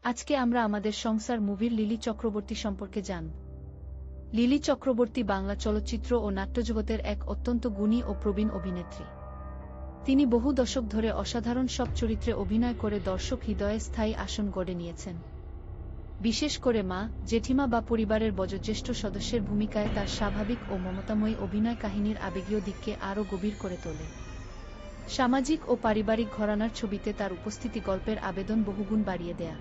আজকে আমরা আমাদের সংসার মুভির লিলি চক্রবর্তী সম্পর্কে জানব। লিলি চক্রবর্তী বাংলা চলচ্চিত্র ও নাট্যজগতের এক অত্যন্ত গুণী ও প্রবীণ অভিনেত্রী। তিনি বহু দশক ধরে অসাধারণ সব চরিত্রে অভিনয় করে দর্শক হৃদয়ে স্থায়ী আসন গড়ে নিয়েছেন। বিশেষ করে মা, জেঠিমা বা পরিবারের বয়োজ্যেষ্ঠ সদস্যের ভূমিকায় তার স্বাভাবিক ও মমতাময়ী অভিনয় কাহিনীর আবেগীয় দিককে আরও গভীর করে তোলে। সামাজিক ও পারিবারিক ঘরানার ছবিতে তার উপস্থিতি গল্পের আবেদন বহুগুণ বাড়িয়ে দেয়া।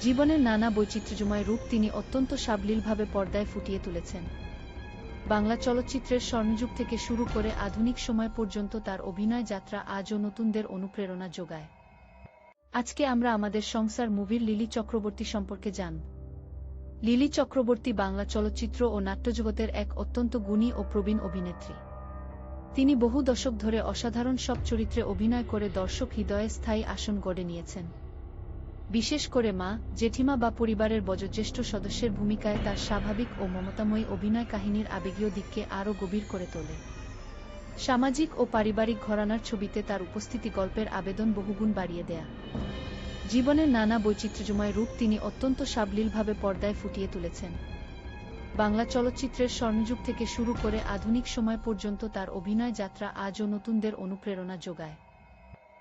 জীবনের নানা বৈচিত্র্যময় রূপ তিনি অত্যন্ত সাবলীলভাবে পর্দায় ফুটিয়ে তুলেছেন। বাংলা চলচ্চিত্রের স্বর্ণযুগ থেকে শুরু করে আধুনিক সময় পর্যন্ত তার অভিনয় যাত্রা আজও নতুনদের অনুপ্রেরণা যোগায়। আজকে আমরা আমাদের সংসার মুভির লিলি চক্রবর্তী সম্পর্কে জানব। লিলি চক্রবর্তী বাংলা চলচ্চিত্র ও নাট্যজগতের এক অত্যন্ত গুণী ও প্রবীণ অভিনেত্রী। তিনি বহু দশক ধরে অসাধারণ সব চরিত্রে অভিনয় করে দর্শক হৃদয়ে স্থায়ী আসন গড়ে নিয়েছেন। বিশেষ করে মা, জেঠিমা বা পরিবারের বয়োজ্যেষ্ঠ সদস্যের ভূমিকায় তার স্বাভাবিক ও মমতাময়ী অভিনয় কাহিনীর আবেগীয় দিককে আরও গভীর করে তোলে। সামাজিক ও পারিবারিক ঘরানার ছবিতে তার উপস্থিতি গল্পের আবেদন বহুগুণ বাড়িয়ে দেয়া। জীবনের নানা বৈচিত্র্যময় রূপ তিনি অত্যন্ত সাবলীলভাবে পর্দায় ফুটিয়ে তুলেছেন। বাংলা চলচ্চিত্রের স্বর্ণযুগ থেকে শুরু করে আধুনিক সময় পর্যন্ত তার অভিনয় যাত্রা আজও নতুনদের অনুপ্রেরণা যোগায়।